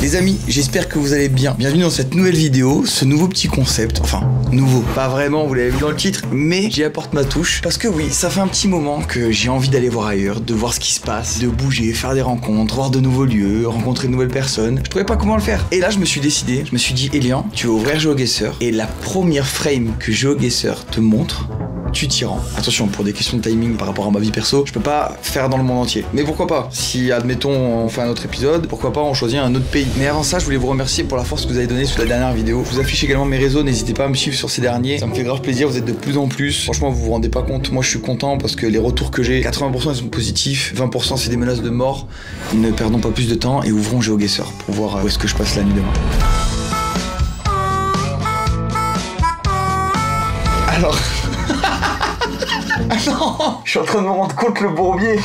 Les amis, j'espère que vous allez bien. Bienvenue dans cette nouvelle vidéo, ce nouveau petit concept. Enfin, nouveau, pas vraiment, vous l'avez vu dans le titre, mais j'y apporte ma touche. Parce que oui, ça fait un petit moment que j'ai envie d'aller voir ailleurs, de voir ce qui se passe, de bouger, faire des rencontres, voir de nouveaux lieux, rencontrer de nouvelles personnes. Je trouvais pas comment le faire. Et là, je me suis décidé, je me suis dit, Elian, tu vas ouvrir GeoGuessr et la première frame que GeoGuessr te montre, tu t'y rends. Attention, pour des questions de timing par rapport à ma vie perso, je peux pas faire dans le monde entier. Mais pourquoi pas? Si, admettons, on fait un autre épisode, pourquoi pas on choisit un autre pays. Mais avant ça, je voulais vous remercier pour la force que vous avez donnée sous la dernière vidéo. Je vous affiche également mes réseaux, n'hésitez pas à me suivre sur ces derniers. Ça me fait grave plaisir, vous êtes de plus en plus. Franchement, vous vous rendez pas compte, moi je suis content parce que les retours que j'ai, 80% ils sont positifs, 20% c'est des menaces de mort. Ne perdons pas plus de temps et ouvrons GeoGuessr pour voir où est-ce que je passe la nuit demain. Alors... Ah non, je suis en train de me rendre compte le bourbier.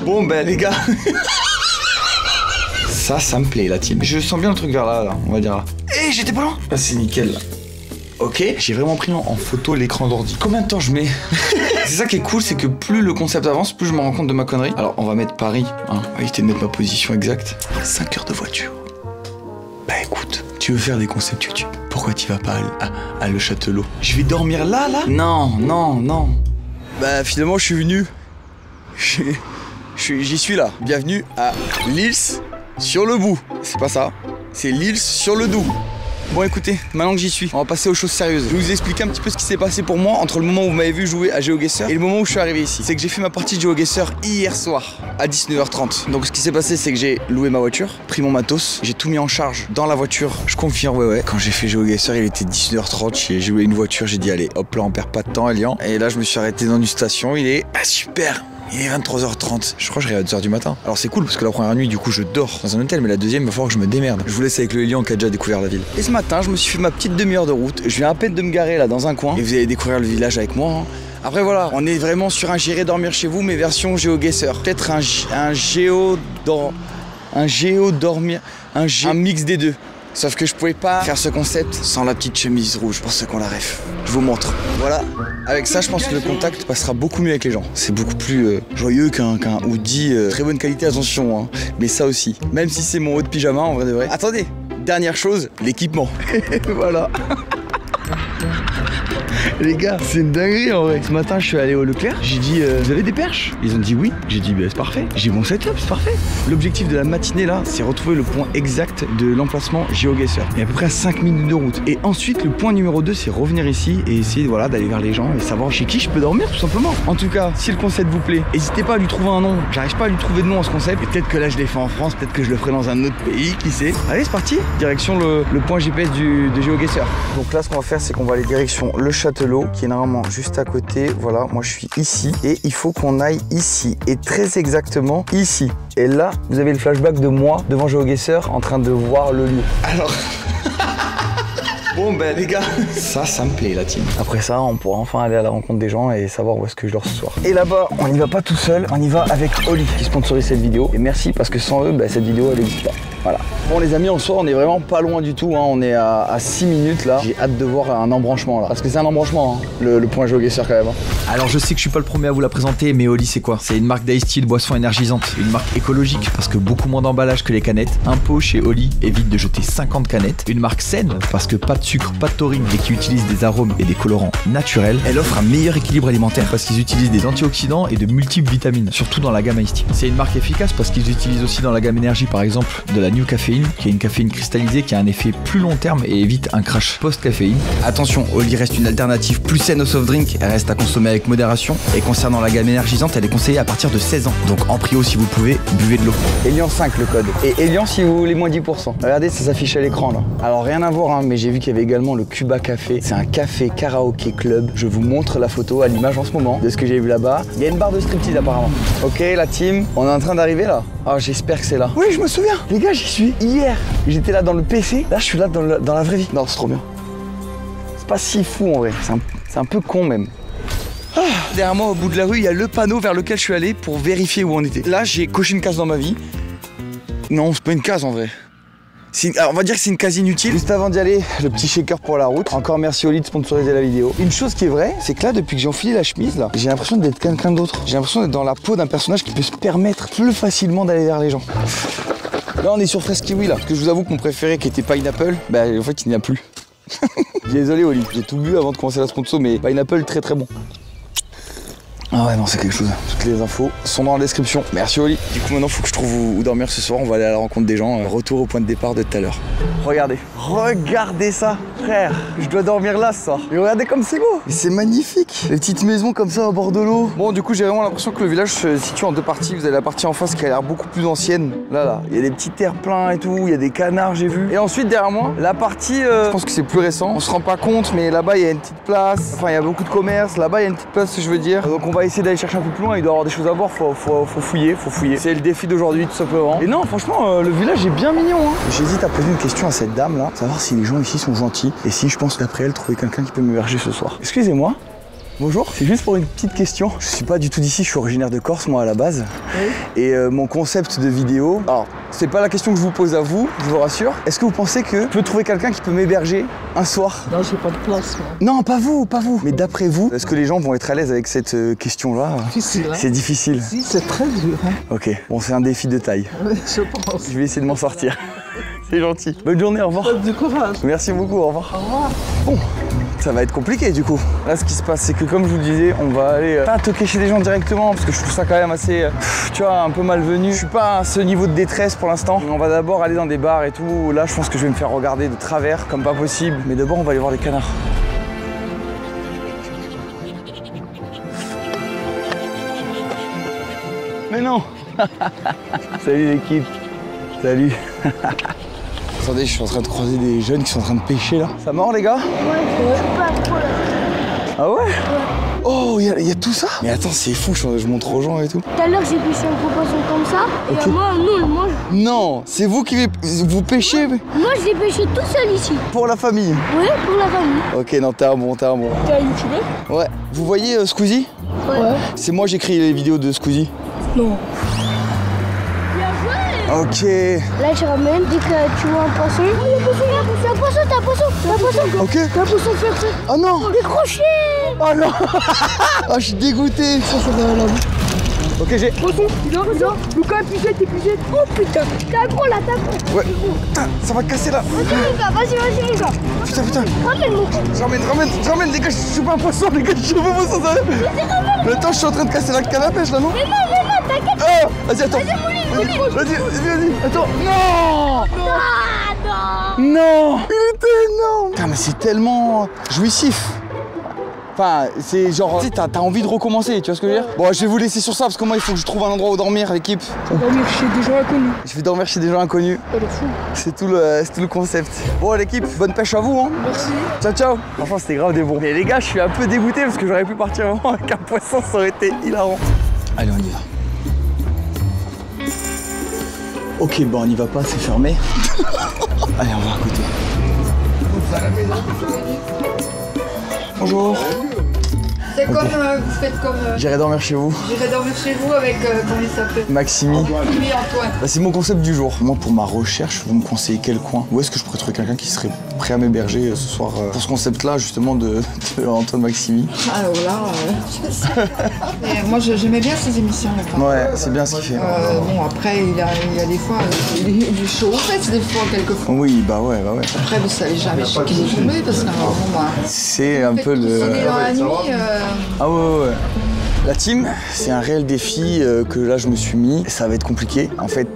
Bon ben les gars. Ça me plaît la team. Je sens bien le truc vers là, on va dire là. Eh, j'étais pas loin. Ah, c'est nickel là. Ok, j'ai vraiment pris en photo l'écran d'ordi. Combien de temps je mets? C'est ça qui est cool, c'est que plus le concept avance, plus je me rends compte de ma connerie. Alors on va mettre Paris, hein, on va éviter de mettre ma position exacte. 5 heures de voiture. Bah écoute, tu veux faire des concepts YouTube, pourquoi tu vas pas à Le Châtelot? Je vais dormir là? Non. Bah finalement je suis venu. J'y suis là. Bienvenue à l'Ils sur le Bout. C'est pas ça, c'est l'Ils sur le Doubs. Bon écoutez, maintenant que j'y suis, on va passer aux choses sérieuses. Je vais vous expliquer un petit peu ce qui s'est passé pour moi entre le moment où vous m'avez vu jouer à GeoGuessr et le moment où je suis arrivé ici. C'est que j'ai fait ma partie de GeoGuessr hier soir à 19h30. Donc ce qui s'est passé, c'est que j'ai loué ma voiture, pris mon matos, j'ai tout mis en charge dans la voiture. Je confirme, ouais. Quand j'ai fait GeoGuessr, il était 19h30, j'ai loué une voiture, j'ai dit allez, hop là, on perd pas de temps, Elian. Et là, je me suis arrêté dans une station, il est super. Il est 23h30, je crois que je serai à 2h du matin. Alors c'est cool parce que la première nuit du coup je dors dans un hôtel, mais la deuxième il va falloir que je me démerde. Je vous laisse avec le Elian qui a déjà découvert la ville. Et ce matin je me suis fait ma petite demi-heure de route, je viens à peine de me garer là dans un coin et vous allez découvrir le village avec moi. Après voilà, on est vraiment sur un j'irai dormir chez vous mais version GeoGuessr. Peut-être un mix des deux. Sauf que je pouvais pas faire ce concept sans la petite chemise rouge pour ceux qui ont la ref. Je vous montre. Voilà. Avec ça, je pense que le contact passera beaucoup mieux avec les gens. C'est beaucoup plus joyeux qu'un hoodie. Très bonne qualité, attention. Hein. Mais ça aussi. Même si c'est mon haut de pyjama, en vrai de vrai. Attendez, dernière chose, l'équipement. Voilà. Les gars, c'est une dinguerie en vrai. Ce matin, je suis allé au Leclerc. J'ai dit, vous avez des perches? Ils ont dit oui. J'ai dit, bah, c'est parfait. J'ai dit, bon setup, c'est parfait. L'objectif de la matinée là, c'est retrouver le point exact de l'emplacement GeoGuessr. Il y a à peu près à 5 minutes de route. Et ensuite, le point numéro 2, c'est revenir ici et essayer voilà, d'aller vers les gens et savoir chez qui je peux dormir tout simplement. En tout cas, si le concept vous plaît, n'hésitez pas à lui trouver un nom. J'arrive pas à lui trouver de nom à ce concept. Et peut-être que là, je l'ai fait en France, peut-être que je le ferai dans un autre pays, qui sait. Allez, c'est parti. Direction le point GPS de GeoGuessr. Donc là, ce qu'on va faire, c'est qu'on va aller direction Le Châtelot, qui est normalement juste à côté. Voilà, moi je suis ici et il faut qu'on aille ici et très exactement ici. Et là, vous avez le flashback de moi devant GeoGuessr en train de voir le lieu. Alors... Bon ben les gars, ça me plaît la team. Après ça, on pourra enfin aller à la rencontre des gens et savoir où est-ce que je dors ce soir. Et là-bas, on n'y va pas tout seul, on y va avec Oli qui sponsorise cette vidéo. Et merci parce que sans eux, bah, cette vidéo elle n'existe pas. Voilà. Bon les amis, en soi, on est vraiment pas loin du tout, hein. On est à 6 minutes là. J'ai hâte de voir un embranchement là. Parce que c'est un embranchement, hein, le point GeoGuessr quand même. Hein. Alors je sais que je suis pas le premier à vous la présenter, mais Oli c'est quoi? C'est une marque d'ice tea de boisson énergisante. Une marque écologique parce que beaucoup moins d'emballage que les canettes. Un pot chez Oli évite de jeter 50 canettes. Une marque saine parce que pas de sucre, pas de taurine et qui utilise des arômes et des colorants naturels. Elle offre un meilleur équilibre alimentaire parce qu'ils utilisent des antioxydants et de multiples vitamines, surtout dans la gamme Ice Tea. C'est une marque efficace parce qu'ils utilisent aussi dans la gamme énergie par exemple de la New Caféine, qui est une caféine cristallisée qui a un effet plus long terme et évite un crash post-caféine. Attention, Oli reste une alternative plus saine au soft drink, elle reste à consommer avec modération. Et concernant la gamme énergisante, elle est conseillée à partir de 16 ans. Donc en prio si vous pouvez, buvez de l'eau. Elian 5 le code. Et Elian si vous voulez moins 10%. Regardez, ça s'affiche à l'écran là. Alors rien à voir, hein, mais j'ai vu qu'il y avait également le Cuba Café. C'est un café karaoké club. Je vous montre la photo à l'image en ce moment de ce que j'ai vu là-bas. Il y a une barre de striptease apparemment. Ok la team, on est en train d'arriver là. Ah j'espère que c'est là. Oui je me souviens. Les gars j'y suis. Hier j'étais là dans le PC. Là je suis là dans la vraie vie. Non c'est trop bien. C'est pas si fou en vrai. C'est un peu con même. Ah, derrière moi au bout de la rue il y a le panneau vers lequel je suis allé pour vérifier où on était. Là j'ai coché une case dans ma vie. Non c'est pas une case en vrai. Alors on va dire que c'est une case inutile. Juste avant d'y aller, le petit shaker pour la route. Encore merci Oli de sponsoriser la vidéo. Une chose qui est vraie, c'est que là depuis que j'ai enfilé la chemise là, j'ai l'impression d'être quelqu'un d'autre. J'ai l'impression d'être dans la peau d'un personnage qui peut se permettre plus facilement d'aller vers les gens. Là on est sur Fresh Kiwi là, parce que je vous avoue que mon préféré qui était Pineapple, bah en fait il n'y a plus. Désolé Oli, j'ai tout bu avant de commencer la sponsor, mais Pineapple très très bon. Ah ouais non c'est quelque chose, toutes les infos sont dans la description. Merci Oli. Du coup maintenant faut que je trouve où dormir ce soir, on va aller à la rencontre des gens, retour au point de départ de tout à l'heure. Regardez ça frère, je dois dormir là ce soir. Et regardez comme c'est beau, c'est magnifique. Les petites maisons comme ça au bord de l'eau. Bon du coup j'ai vraiment l'impression que le village se situe en deux parties. Vous avez la partie en face qui a l'air beaucoup plus ancienne. Là, il y a des petits terre-pleins et tout, il y a des canards j'ai vu. Et ensuite derrière moi, la partie, je pense que c'est plus récent. On se rend pas compte mais là-bas il y a une petite place, enfin il y a beaucoup de commerce. Là-bas il y a une petite place je veux dire. Donc on va essayer d'aller chercher un peu plus loin, il doit y avoir des choses à voir, faut fouiller. C'est le défi d'aujourd'hui tout simplement. Et non franchement le village est bien mignon hein. J'hésite à poser une question à cette dame là, savoir si les gens ici sont gentils et si je pense d'après elle trouver quelqu'un qui peut m'héberger ce soir. Excusez-moi. Bonjour, c'est juste pour une petite question. Je suis pas du tout d'ici, je suis originaire de Corse moi à la base. Oui. Et mon concept de vidéo, alors c'est pas la question que je vous pose à vous, je vous rassure. Est-ce que vous pensez que je peux trouver quelqu'un qui peut m'héberger un soir? Non, j'ai pas de place moi. Non, pas vous. Mais d'après vous, est-ce que les gens vont être à l'aise avec cette question-là? Difficile. Hein. C'est difficile. Si, c'est très dur. Hein. Ok, bon c'est un défi de taille. Oui, je pense. Je vais essayer de m'en sortir. C'est gentil. Bonne journée, au revoir. Du courage. Merci beaucoup, au revoir. Au revoir. Bon. Ça va être compliqué du coup. Là ce qui se passe c'est que comme je vous le disais, on va aller pas toquer chez des gens directement parce que je trouve ça quand même assez, tu vois, un peu malvenu. Je suis pas à ce niveau de détresse pour l'instant. On va d'abord aller dans des bars et tout. Là je pense que je vais me faire regarder de travers comme pas possible. Mais d'abord on va aller voir les canards. Mais non. Salut l'équipe. Salut. Attendez, je suis en train de croiser des jeunes qui sont en train de pêcher là. Ça mord les gars? Ouais, pas trop là. Ah ouais? Oh, il y a tout ça? Mais attends, c'est fou, je montre aux gens et tout. Tout à l'heure, j'ai pêché un gros poisson comme ça. Okay. Et moi, non, on le mange. Non, c'est vous qui vous pêchez? Moi, je l'ai pêché tout seul ici. Pour la famille? Oui, pour la famille. Ok, non, t'es un bon. T'as youtubé? Ouais. Vous voyez Squeezie? Ouais. C'est moi, j'écris les vidéos de Squeezie. Non. Ok. Là, je ramène, dès que tu vois un poisson. Oh, t'as un poisson. Ok. T'as un poisson faire ça. Oh non. Décroché. Oh non. Oh, je suis dégoûté. Ça va là. Ok, j'ai. Poisson, viens. Lucas, épuisé. Oh putain. T'as gros là, Ouais. Putain, ça va casser là. Vas-y, mon gars. Putain. Ramène, mon gars. J'emmène, les gars, je suis pas un poisson, les gars, je suis pas un poisson, ça va. Mais attends, je suis en train de casser la canne à pêche là, non? Mais non, t'inquiète. Oh, vas-y, attends. Vas-y. Attends. Non. Non. Il était énorme. Putain, mais c'est tellement jouissif. Enfin, c'est genre, tu sais, t'as envie de recommencer, tu vois ce que je veux dire? Bon, je vais vous laisser sur ça parce que moi, il faut que je trouve un endroit où dormir, l'équipe. Dormir chez des gens inconnus. Je vais dormir chez des gens inconnus. C'est tout le concept. Bon, l'équipe, bonne pêche à vous, hein. Merci. Ciao. Franchement, c'était grave des bons. Mais les gars, je suis un peu dégoûté parce que j'aurais pu partir vraiment avec un poisson, ça aurait été hilarant. Allez, on y va. Ok, bon, on n'y va pas, c'est fermé. Allez, on va à côté. Bonjour. C'est comme, vous faites comme... J'irai dormir chez vous. J'irai dormir chez vous avec, comment il s'appelle? Maximi. Oui, Antoine. Bah, c'est mon concept du jour. Moi, pour ma recherche, vous me conseillez quel coin? Où est-ce que je pourrais trouver quelqu'un qui serait prêt à m'héberger ce soir pour ce concept-là, justement, de Antoine Maximi? Alors là, je sais. Et moi, j'aimais bien ces émissions. Ouais, c'est bien ce qu'il fait. Bon, après, il y a des fois, il est chaud aux fesses, des fois, quelquefois. Oui, bah ouais. Après, vous savez jamais chez qui vous tombez, parce que bon, bah... C'est un peu le... On est dans la nuit... Ah ouais. La team, c'est un réel défi que là je me suis mis. Ça va être compliqué. En fait,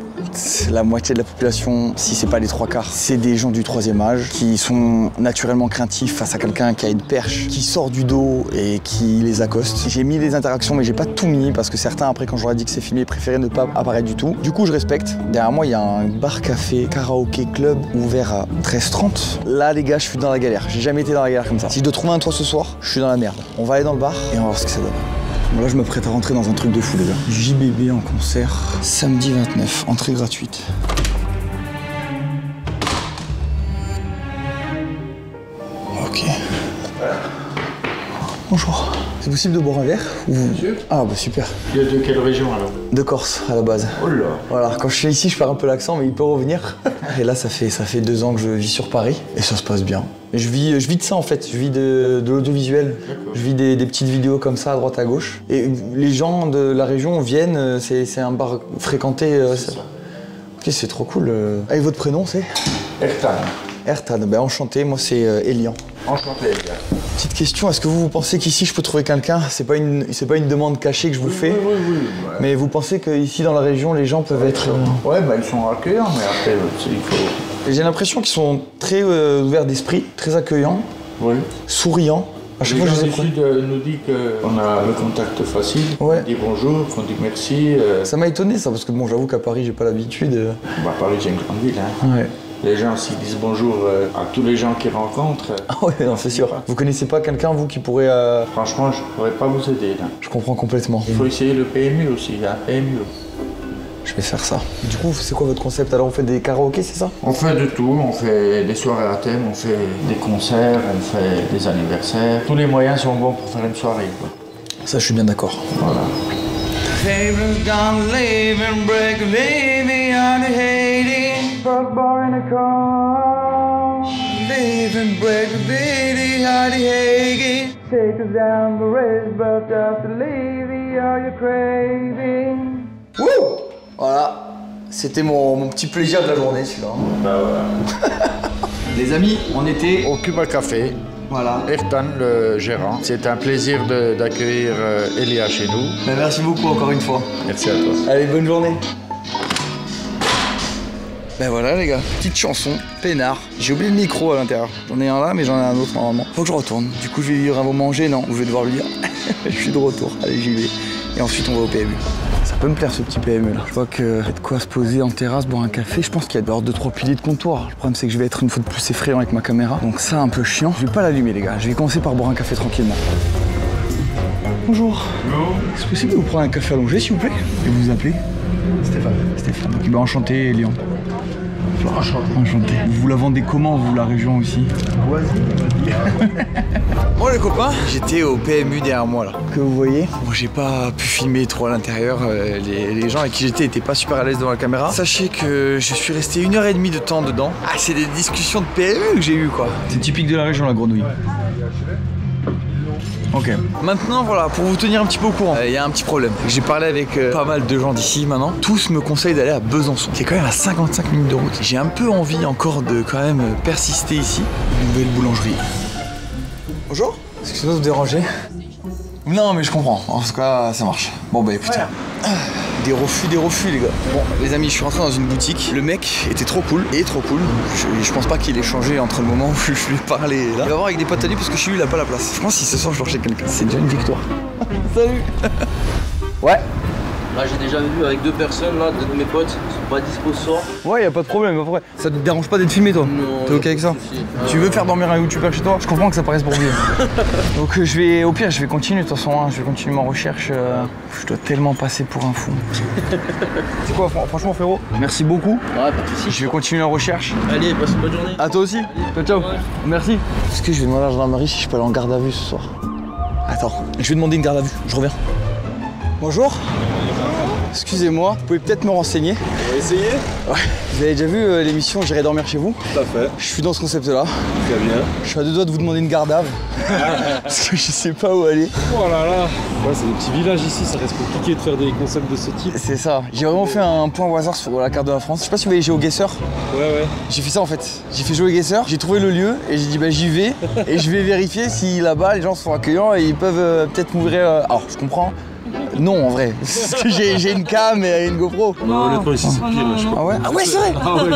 la moitié de la population, si c'est pas les 3/4, c'est des gens du 3e âge qui sont naturellement craintifs face à quelqu'un qui a une perche, qui sort du dos et qui les accoste. J'ai mis des interactions mais j'ai pas tout mis parce que certains après quand je leur ai dit que c'est filmé préféraient ne pas apparaître du tout. Du coup je respecte. Derrière moi il y a un bar café karaoké club ouvert à 13h30. Là les gars je suis dans la galère. J'ai jamais été dans la galère comme ça. Si je dois trouver un toit ce soir, je suis dans la merde. On va aller dans le bar et on va voir ce que ça donne. Bon, là je me prête à rentrer dans un truc de fou les gars. JBB en concert, samedi 29, entrée gratuite. Ok. Bonjour. C'est possible de boire un verre ou... Ah bah super. De quelle région alors? De Corse à la base. Oh là. Voilà, quand je suis ici je perds un peu l'accent mais il peut revenir. Et là ça fait 2 ans que je vis sur Paris et ça se passe bien. Et je vis de ça en fait, je vis de l'audiovisuel. Je vis des petites vidéos comme ça à droite à gauche. Et les gens de la région viennent, c'est un bar fréquenté. Ok, c'est trop cool. Et votre prénom c'est? Ertan. Ertan, ben enchanté, moi c'est Elian. Enchanté, Elia. Petite question, est-ce que vous pensez qu'ici je peux trouver quelqu'un? C'est pas une demande cachée que je vous fais. Oui. Ouais. Mais vous pensez qu'ici dans la région, les gens peuvent être... Ouais, bah ils sont accueillants, mais après, il faut... J'ai l'impression qu'ils sont très ouverts d'esprit, très accueillants, Oui. souriants. À chaque Les fois, gens je les du ai Sud nous disent qu'on a le contact facile. Ouais. On dit bonjour, on dit merci. Ça m'a étonné ça, parce que bon, j'avoue qu'à Paris, j'ai pas l'habitude. Bah, Paris, c'est une grande ville. Hein. Ouais. Les gens, s'ils disent bonjour à tous les gens qu'ils rencontrent, Ah ouais, non, c'est sûr. Vous connaissez pas quelqu'un, vous, qui pourrait... franchement, je pourrais pas vous aider. Là. Je comprends complètement. Il faut essayer le PMU aussi, hein. PMU. Je vais faire ça. Du coup, c'est quoi votre concept? Alors, vous faites des karaokés, c'est ça? On fait de tout, on fait des soirées à thème, on fait des concerts, on fait des anniversaires. Tous les moyens sont bons pour faire une soirée, quoi. Ça, je suis bien d'accord. Voilà. Wouh! Voilà. C'était mon petit plaisir de la journée, celui-là. Bah voilà. Les amis, on était... Au Cuba Café, Voilà. Ertan, le gérant. C'est un plaisir d'accueillir Elia chez nous. Ben, merci beaucoup encore une fois. Merci à toi. Allez, bonne journée. Ben voilà les gars, petite chanson, peinard. J'ai oublié le micro à l'intérieur. J'en ai un là, mais j'en ai un autre normalement. Faut que je retourne. Du coup, je vais lui dire un moment gênant, ou je vais devoir lui dire je suis de retour. Allez, j'y vais. Et ensuite, on va au PMU. Ça peut me plaire ce petit PMU là. Je vois qu'il y a de quoi se poser en terrasse, boire un café. Je pense qu'il y a dehors 2-3 piliers de comptoir. Le problème, c'est que je vais être une fois de plus effrayant avec ma caméra. Donc, ça, un peu chiant. Je vais pas l'allumer, les gars. Je vais commencer par boire un café tranquillement. Bonjour. Bonjour. Est-ce possible de vous prendre un café allongé, s'il vous plaît? Et vous vous appelez? Stéphane. Stéphane. Ok, ben enchanté, Léon. Enchanté. Enchanté. Vous la vendez comment, vous, la région aussi? Bon les copains, j'étais au PMU derrière moi là. Que vous voyez, bon, j'ai pas pu filmer trop à l'intérieur. Les gens avec qui j'étais étaient pas super à l'aise devant la caméra. Sachez que je suis resté 1h30 de temps dedans. Ah, c'est des discussions de PMU que j'ai eu quoi. C'est typique de la région la grenouille. Ok. Maintenant, voilà, pour vous tenir un petit peu au courant, il y a un petit problème. J'ai parlé avec pas mal de gens d'ici maintenant. Tous me conseillent d'aller à Besançon, qui est quand même à 55 minutes de route. J'ai un peu envie encore de quand même persister ici. Une nouvelle boulangerie. Bonjour. Excusez-moi de vous déranger. Non, mais je comprends. En tout cas, ça marche. Bon, bah écoutez. Des refus, les gars. Bon, les amis, je suis rentré dans une boutique. Le mec était trop cool. Je pense pas qu'il ait changé entre le moment où je lui ai parlé et là. Il va voir avec des potes à lui parce que chez lui, il a pas la place. Je pense que si ce soir, je leur chez quelqu'un. C'est déjà une victoire. Salut. Ouais. Là j'ai déjà vu avec 2 personnes là, 2 de mes potes, ils sont pas dispo ce soir. Ouais, y a pas de problème, après. Ça te dérange pas d'être filmé toi? Non. T'es ok avec ça? Tu veux faire dormir un youtubeur chez toi? Je comprends que ça paraisse pour vieux. Donc au pire, je vais continuer de toute façon, hein. Je vais continuer ma recherche. Je dois tellement passer pour un fou. C'est quoi, franchement frérot? Merci beaucoup. Ouais, pas de soucis. Je vais continuer la recherche. Allez, passe une bonne journée. À toi aussi. Ciao. Ouais. Merci. Est-ce que je vais demander à la gendarmerie si je peux aller en garde à vue ce soir? Attends, je vais demander une garde à vue. Je reviens. Bonjour. Excusez-moi, vous pouvez peut-être me renseigner? On va essayer. Ouais. Vous avez déjà vu l'émission J'irai dormir chez vous? Tout à fait. Je suis dans ce concept-là. Très bien. Je suis à 2 doigts de vous demander une garde à vue. Parce que je sais pas où aller. Oh là là. Ouais, c'est des petits villages ici, ça reste compliqué de faire des concepts de ce type. C'est ça. J'ai vraiment fait un point au hasard sur la carte de la France. Je sais pas si vous voyez GeoGuessr. Ouais. J'ai fait ça en fait. J'ai fait GeoGuessr, j'ai trouvé le lieu et j'ai dit bah j'y vais et je vais vérifier si là-bas les gens sont accueillants et ils peuvent peut-être m'ouvrir. Alors je comprends. Non en vrai, parce que j'ai une cam et une GoPro. Non, honnêtement ici c'est pire. Je crois. Ah ouais? Ah ouais c'est vrai. Ah ouais,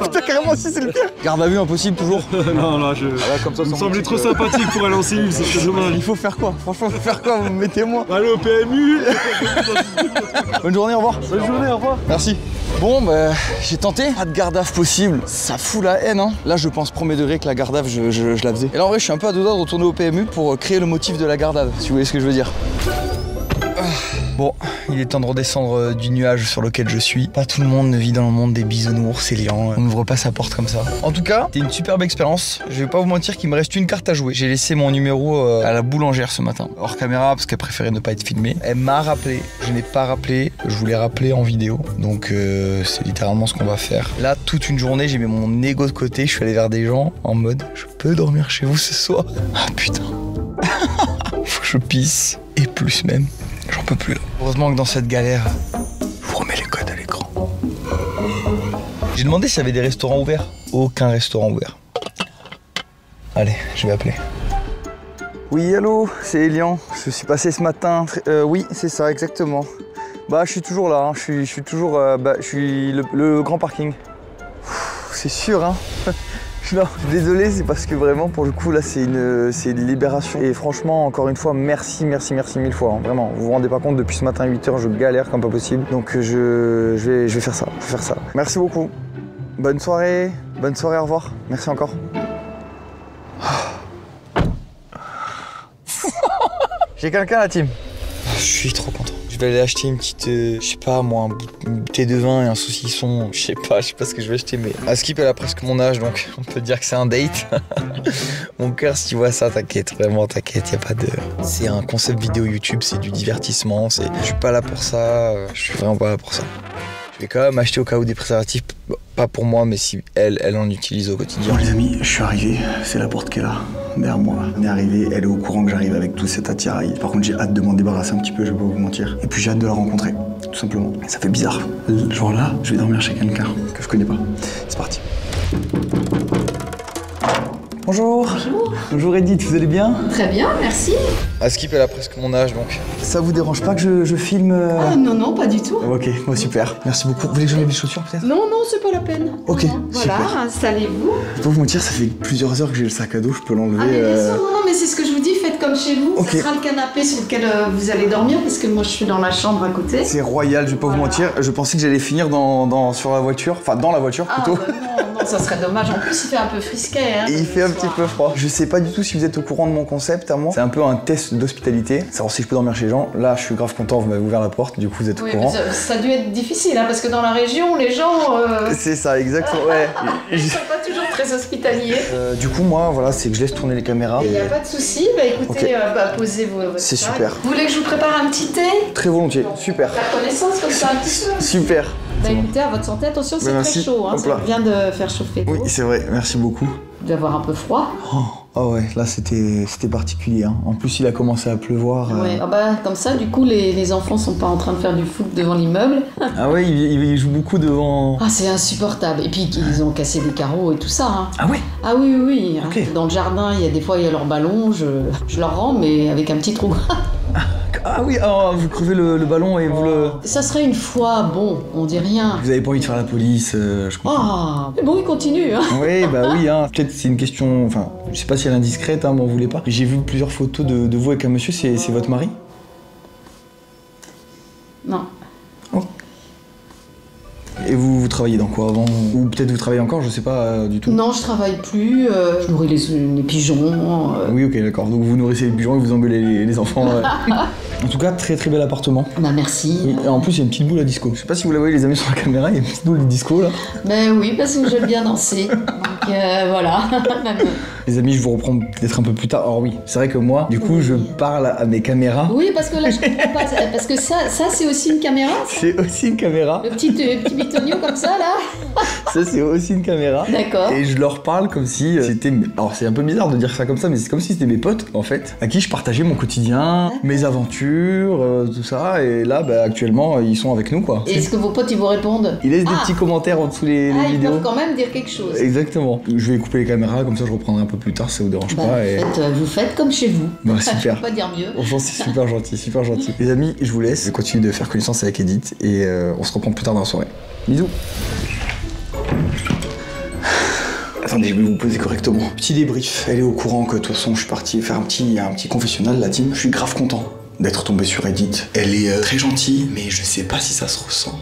Putain carrément si c'est le pire. Garde à vue impossible toujours. non, là je. Comme ça, me semblait trop sympathique pour aller en cellule, c'est très dommage. Il faut faire quoi? Franchement, il faut faire quoi? Mettez-moi. Allez au PMU. Bonne journée, au revoir. Bonne journée, au revoir. Merci. Bon, bah, j'ai tenté. Pas de garde à vue possible. Ça fout la haine, hein. Là, je pense premier degré que la garde à vue, je la faisais. Et là, en vrai, je suis un peu à 2 doigts de retourner au PMU pour créer le motif de la garde à vue, si vous voyez ce que je veux dire. Bon, il est temps de redescendre du nuage sur lequel je suis. Pas tout le monde ne vit dans le monde des bisounours, c'est liant. On n'ouvre pas sa porte comme ça. En tout cas, c'était une superbe expérience. Je vais pas vous mentir qu'il me reste une carte à jouer. J'ai laissé mon numéro à la boulangère ce matin, hors caméra, parce qu'elle préférait ne pas être filmée. Elle m'a rappelé. Je n'ai pas rappelé. Je voulais rappeler en vidéo. Donc c'est littéralement ce qu'on va faire. Là, toute une journée, j'ai mis mon ego de côté. Je suis allé vers des gens en mode je peux dormir chez vous ce soir. Ah putain. Faut que je pisse. Et plus même. J'en peux plus là. Heureusement que dans cette galère, je vous remets les codes à l'écran. J'ai demandé s'il y avait des restaurants ouverts. Aucun restaurant ouvert. Allez, je vais appeler. Oui, allô, c'est Elian. Je suis passé ce matin. Oui, c'est ça, exactement. Bah, je suis toujours là. Hein. Je suis toujours. Je suis le grand parking. C'est sûr, hein. Non, désolé, c'est parce que vraiment, pour le coup, là, c'est une libération. Et franchement, encore une fois, merci mille fois. Hein. Vraiment, vous vous rendez pas compte, depuis ce matin, 8h, je galère comme pas possible. Donc, je vais faire ça. Merci beaucoup. Bonne soirée, au revoir. Merci encore. J'ai quelqu'un, la team. Je suis trop content. Je vais aller acheter une petite, je sais pas moi, une bouteille de vin et un saucisson. Je sais pas ce que je vais acheter, mais Askip, elle a presque mon âge, donc on peut dire que c'est un date. Mon cœur, si tu vois ça, t'inquiète, vraiment t'inquiète, y a pas de... C'est un concept vidéo YouTube, c'est du divertissement, je suis pas là pour ça, je suis vraiment pas là pour ça. Je vais quand même acheter au cas où des préservatifs, pas pour moi, mais si elle en utilise au quotidien. Bon les amis, je suis arrivé, c'est la porte qui est là, derrière moi. On est arrivé, elle est au courant que j'arrive avec tout cet attirail. Par contre, j'ai hâte de m'en débarrasser un petit peu, je vais pas vous mentir. Et puis j'ai hâte de la rencontrer, tout simplement. Ça fait bizarre. Genre là, je vais dormir chez quelqu'un que je connais pas. C'est parti. Bonjour. Bonjour. Bonjour Edith, vous allez bien? Très bien, merci. Askip, elle a presque mon âge, donc... Ça vous dérange pas que je filme Ah non, non, pas du tout. Ok, bon, super. Merci beaucoup. Vous voulez que j'enlève les chaussures, peut-être? Non, non, c'est pas la peine. Ok, non, voilà, super. installez-vous. Je peux vous mentir, ça fait plusieurs heures que j'ai le sac à dos, je peux l'enlever. Ah mais bien sûr, non, mais c'est ce que je vous dis, faites comme chez vous. Ok. Ce sera le canapé sur lequel vous allez dormir, parce que moi je suis dans la chambre à côté. C'est royal, je vais pas vous mentir. Je pensais que j'allais finir sur la voiture, enfin dans la voiture plutôt. Ah bah non, ça serait dommage. En plus, il fait un peu frisquet. Hein, Et il fait un petit peu froid. Je sais pas du tout si vous êtes au courant de mon concept à moi. C'est un peu un test d'hospitalité. Savoir si je peux dormir chez les gens. Là, je suis grave content, vous m'avez ouvert la porte, du coup vous êtes au courant. Ça a dû être difficile, hein, parce que dans la région, les gens... C'est ça, exactement, ouais. Ils sont pas toujours très hospitaliers. Du coup, moi, voilà, c'est que je laisse tourner les caméras. Il n'y a pas de souci, bah écoutez, posez votre C'est sac. super. Vous voulez que je vous prépare un petit thé? Très volontiers, super. La connaissance comme ça un petit peu. Super. Bah écoutez, à votre santé, attention, c'est très chaud, hein, ça vient de faire chauffer. Oui, c'est vrai, merci beaucoup. Vous devez avoir un peu froid. Oh ouais, là c'était particulier. Hein. En plus, il a commencé à pleuvoir. Ouais, ah bah comme ça, du coup, les enfants sont pas en train de faire du foot devant l'immeuble. Ah ouais, il joue beaucoup devant... Ah, c'est insupportable. Et puis, ils ont cassé des carreaux et tout ça. Hein. Ah ouais? Ah oui, oui, oui. Okay. Dans le jardin, des fois, il y a leur ballon, je leur rends, mais avec un petit trou. Ah oui, vous crevez le ballon et vous le... Ça serait une fois, bon, on dit rien. Vous avez pas envie de faire la police, je comprends. Ah, mais bon, il continue, hein. Oui, bah oui, hein. Peut-être c'est une question, enfin, je sais pas si elle est indiscrète, hein, m'en voulez pas. J'ai vu plusieurs photos de vous avec un monsieur, c'est votre mari? Non. Oh. Et vous travaillez dans quoi avant? Ou peut-être vous travaillez encore, je sais pas du tout. Non, je travaille plus, je nourris les pigeons. Oui, ok, d'accord. Donc vous nourrissez les pigeons et vous engueulez les enfants. En tout cas, très très bel appartement. Bah merci. Et en plus, il y a une petite boule à disco. Je sais pas si vous la voyez les amis sur la caméra, il y a une petite boule de disco là. Ben oui, parce que j'aime bien danser. Donc voilà. Les amis, je vous reprends peut-être un peu plus tard. Alors oui, c'est vrai que moi, du coup, je parle à mes caméras. Oui, parce que là, je comprends pas. Parce que ça c'est aussi une caméra. C'est aussi une caméra. Le petit bitonio comme ça, là. Ça, c'est aussi une caméra. D'accord. Et je leur parle comme si c'était... Alors, c'est un peu bizarre de dire ça comme ça, mais c'est comme si c'était mes potes, en fait, à qui je partageais mon quotidien, mes aventures, tout ça. Et là, bah, actuellement, ils sont avec nous, quoi. Et est-ce que vos potes, ils vous répondent? Ils laissent des petits commentaires en dessous les ils vidéos. peuvent quand même dire quelque chose. Exactement. Je vais couper les caméras, comme ça, je reprendrai un peu plus tard, si ça vous dérange pas. Et... vous faites comme chez vous. Bah, super. Je peux pas dire mieux. Franchement, c'est super gentil, super gentil. Les amis, je vous laisse. Je continue de faire connaissance avec Edith et on se reprend plus tard dans la soirée. Bisous. Attendez, je vais vous poser correctement. Petit débrief. Elle est au courant que de toute façon, je suis parti faire un petit confessionnal, la team. Je suis grave content d'être tombé sur Edith. Elle est très gentille, mais je sais pas si ça se ressent.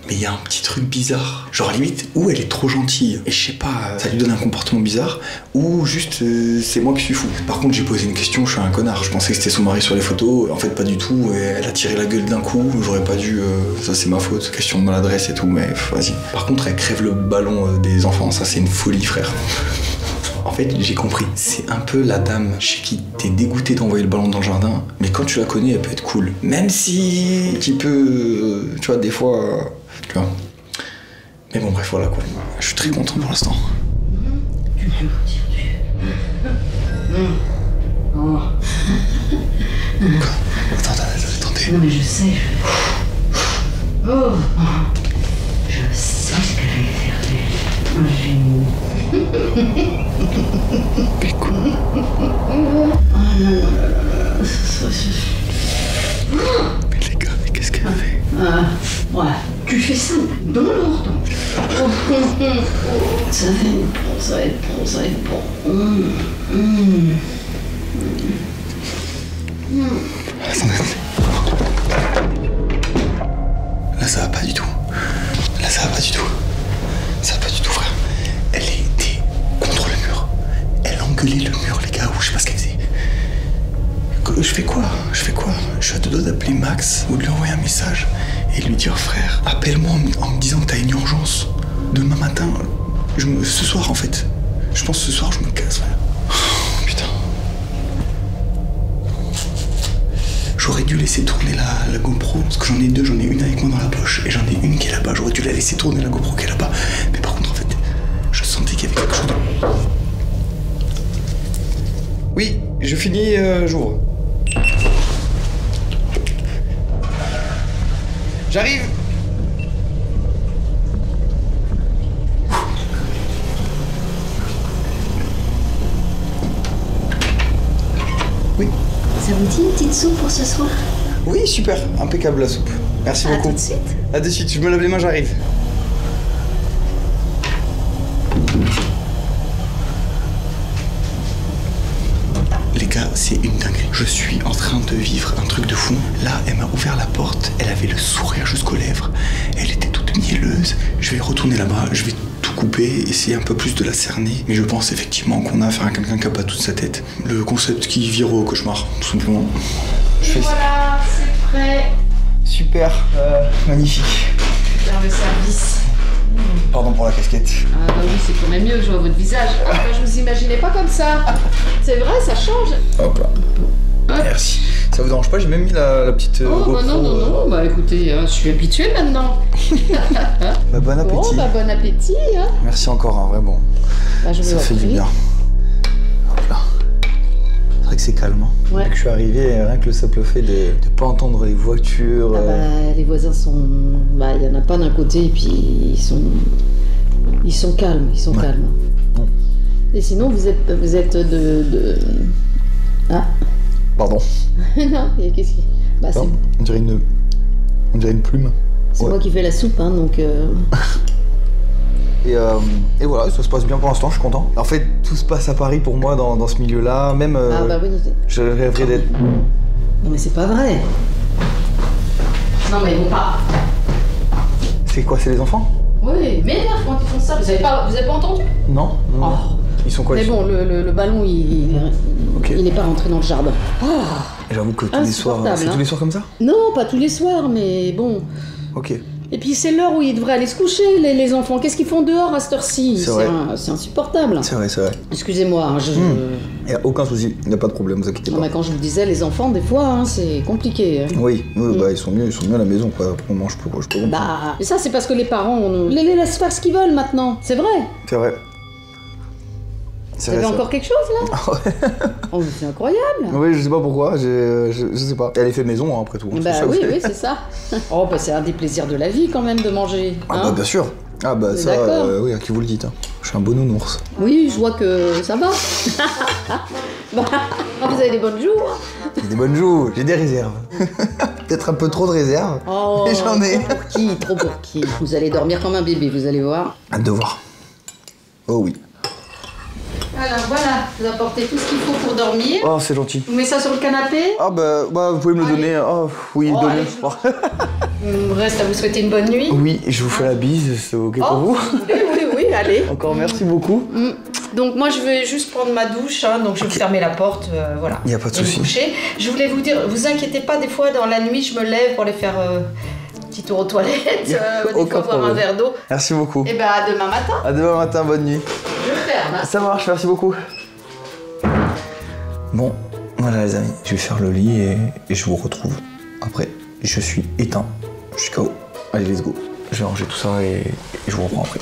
Mais il y a un petit truc bizarre. Genre limite, ou elle est trop gentille, et je sais pas, ça lui donne un comportement bizarre, ou juste c'est moi qui suis fou. Par contre, j'ai posé une question, je suis un connard. Je pensais que c'était son mari sur les photos, en fait pas du tout. Et elle a tiré la gueule d'un coup, j'aurais pas dû, ça c'est ma faute, question de maladresse et tout, mais vas-y. Par contre, elle crève le ballon des enfants, ça c'est une folie, frère. En fait, j'ai compris. C'est un peu la dame chez qui t'es dégoûté d'envoyer le ballon dans le jardin, mais quand tu la connais, elle peut être cool. Même si un petit peu, tu vois, des fois, tu vois. Mais bon, bref, voilà quoi. Je suis très content pour l'instant. Tu peux dire. Oh. Attendez. Non mais je sais. Oh. Je sais ce qu'elle est. Mais les gars, mais qu'est-ce qu'elle fait? Ouais, tu fais ça dans l'ordre. Ça va être bon, ça va être bon, ça va être bon. Attendez. Là, ça va pas du tout. Là, ça va pas du tout. Ça va pas du tout, frère. Elle était contre le mur. Elle engueulait le mur, les gars. Ou je sais pas ce qu'elle faisait. Je fais quoi? Je suis à deux doigts d'appeler Max ou de lui envoyer un message et lui dire frère, appelle-moi en me disant que t'as une urgence. Demain matin, ce soir en fait. Je pense que ce soir je me casse, frère. Oh, putain. J'aurais dû laisser tourner la GoPro, parce que j'en ai deux, j'en ai une avec moi dans la poche et j'en ai une qui est là-bas. J'aurais dû la laisser tourner la GoPro qui est là-bas. Mais par contre en fait, je sentais qu'il y avait quelque chose de... Oui, je finis, j'ouvre. J'arrive. Oui. Ça vous dit une petite soupe pour ce soir? Oui, super, impeccable la soupe. Merci beaucoup. À tout de suite. À de suite, je me lave les mains, j'arrive. Les gars, c'est une dinguerie. Je suis en train de vivre un truc de fou. Là, elle m'a ouvert la porte, elle avait le sourire jusqu'aux lèvres. Elle était toute mielleuse. Je vais retourner là-bas, je vais tout couper, essayer un peu plus de la cerner. Mais je pense effectivement qu'on a affaire à quelqu'un qui a pas toute sa tête. Le concept qui vire au cauchemar, tout simplement. Voilà, c'est prêt. Super, magnifique. Faire le service. Pardon pour la casquette. Ah bah oui, c'est quand même mieux, je vois votre visage. Ah, bah, je vous imaginais pas comme ça. C'est vrai, ça change. Hop là. Merci. Ça vous dérange pas? J'ai même mis la petite Oh bah non, bah écoutez, je suis habituée maintenant. Bah, bon appétit. Bon, bah bon appétit. Hein. Merci encore, hein, vraiment. Bah, je vous ça fait du bien. Hop là. C'est vrai que c'est calme. Hein. Ouais. Dès que je suis arrivé, rien que le simple fait de pas entendre les voitures. Ah bah, les voisins sont... Bah, il y en a pas d'un côté, et puis ils sont calmes, calmes. Bon. Et sinon, vous êtes de... Ah. Pardon. Non, qu'est-ce qui... Bah, c'est... On dirait une plume. C'est moi qui fais la soupe, hein, donc... Et voilà, ça se passe bien pour l'instant, je suis content. En fait, tout se passe à Paris pour moi dans ce milieu-là, même... Ah bah oui. Je rêverais d'être... Non mais c'est pas vrai. Non mais bon pas... C'est quoi, c'est les enfants? Oui, mais là, quand ils font ça, vous avez pas entendu? Non. Oh. Ils sont quoi? Mais bon, le ballon, il n'est pas rentré dans le jardin. Oh. J'avoue que tous les soirs... C'est tous les soirs comme ça? Non, pas tous les soirs, mais bon... Ok. Et puis c'est l'heure où ils devraient aller se coucher, les enfants. Qu'est-ce qu'ils font dehors à cette heure-ci? C'est insupportable. C'est vrai. Excusez-moi, hein, Il n'y a aucun souci, il n'y a pas de problème, vous inquiétez pas. Non, mais quand je vous disais, les enfants, des fois, hein, c'est compliqué. Hein. Oui, bah, ils sont mieux à la maison, quoi. Après, on mange plus, quoi. Je peux comprendre. Bah, mais ça, c'est parce que les parents, on les laisse faire ce qu'ils veulent maintenant. C'est vrai. C'est vrai. Vous avez encore quelque chose, là? Oh, mais c'est incroyable. Oui, je sais pas pourquoi, je sais pas. Elle est fait maison, hein, après tout. Bah oui, c'est ça. Oh, bah c'est un des plaisirs de la vie, quand même, de manger. Ah bah bien sûr. Ah bah ça, oui, à qui vous le dites. Hein. Je suis un bon nounours. Oui, je vois que ça va. Bah, vous avez des bonnes joues. J'ai des bonnes joues, j'ai des réserves. Peut-être un peu trop de réserves, oh, mais j'en ai. Trop pour qui? Vous allez dormir comme un bébé, vous allez voir. Hâte de voir. Oh oui. Alors voilà, vous apportez tout ce qu'il faut pour dormir. Oh, c'est gentil. Vous mettez ça sur le canapé. Ah bah vous pouvez me le donner. Oh oui, donnez. Il me reste à vous souhaiter une bonne nuit. Oui, je vous fais la bise, c'est ok pour vous? Oui, allez. Encore merci beaucoup. Donc moi je vais juste prendre ma douche, hein, donc je vais fermer la porte, voilà. Il n'y a pas de souci. Je voulais vous dire, vous inquiétez pas, des fois dans la nuit je me lève pour aller faire petit tour aux toilettes, des fois boire un verre d'eau. Merci beaucoup. Et bah à demain matin. À demain matin, bonne nuit. Je ferme. Ça marche, merci beaucoup. Bon, voilà les amis, je vais faire le lit et je vous retrouve après. Je suis éteint, je suis KO. Allez, let's go. Je vais ranger tout ça et je vous reprends après.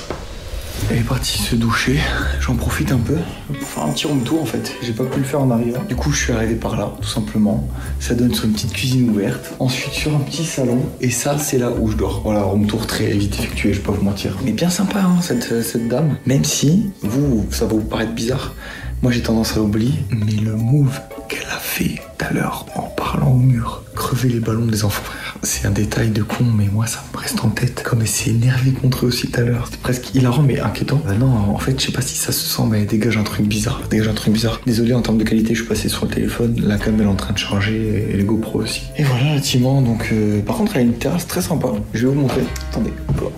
Elle est partie se doucher, j'en profite un peu pour faire un petit room tour en fait. J'ai pas pu le faire en arrivant. Du coup je suis arrivé par là, tout simplement. Ça donne sur une petite cuisine ouverte. Ensuite sur un petit salon. Et ça c'est là où je dors. Voilà, room tour très vite effectué, je vais pas vous mentir. Mais bien sympa hein, cette dame. Même si vous, ça va vous paraître bizarre. Moi j'ai tendance à l'oublier. Mais le move qu'elle a fait tout à l'heure en parlant au mur, crever les ballons des enfants, frère. C'est un détail de con, mais moi ça me reste en tête. Comme elle s'est énervée contre eux aussi tout à l'heure. C'était presque hilarant mais inquiétant. Bah non, en fait je sais pas si ça se sent, mais elle dégage un truc bizarre. Désolé en termes de qualité, je suis passé sur le téléphone. La cam elle est en train de charger et les GoPro aussi. Et voilà la Timan, donc par contre elle a une terrasse très sympa. Je vais vous montrer. Attendez, hop là.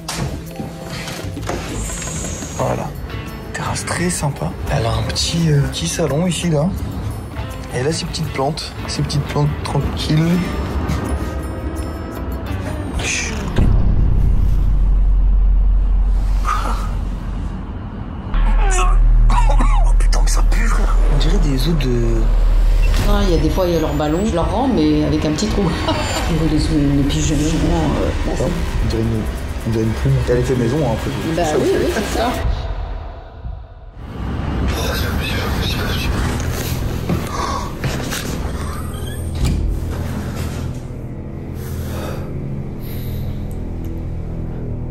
Voilà. Terrasse très sympa. Elle a un petit salon ici là. Et elle a ses petites plantes tranquilles. Oh putain mais ça pue frère. On dirait des os de... Ah, il y a des fois il y a leur ballon, je leur rends mais avec un petit trou. Les pigeons, on dirait une plume. Elle est fait maison hein, un peu. Bah oui, c'est ça.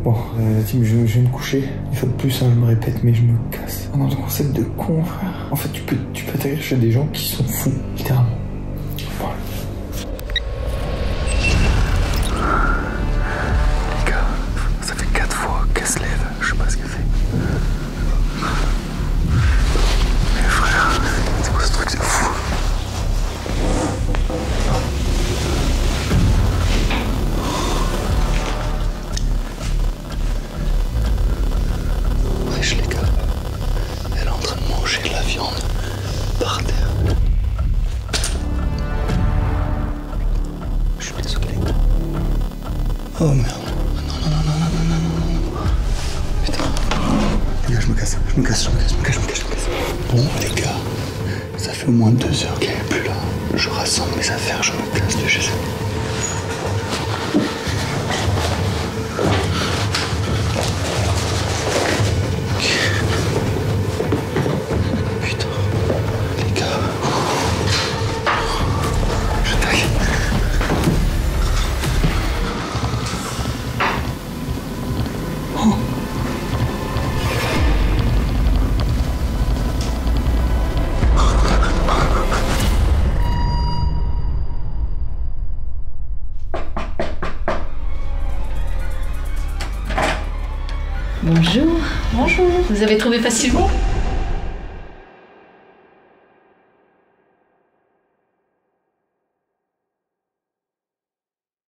Bon, la team, je vais me coucher. Une fois de plus, hein, je me répète, mais je me casse. On a un concept de con, frère. En fait, tu peux atterrir chez des gens qui sont fous, littéralement. Voilà. Les gars, ça fait 4 fois qu'elle se lève. Je sais pas ce qu'elle fait. Mais frère, c'est quoi ce truc de fou? Wesh les gars, elle est en train de manger de la viande par terre. Je suis désolé. Oh merde. Non. Putain. Les gars, je me casse. Bon les gars, ça fait au moins 2 heures qu'elle est plus là. Je rassemble mes affaires, je me casse de chez elle. Bonjour. Vous avez trouvé facilement?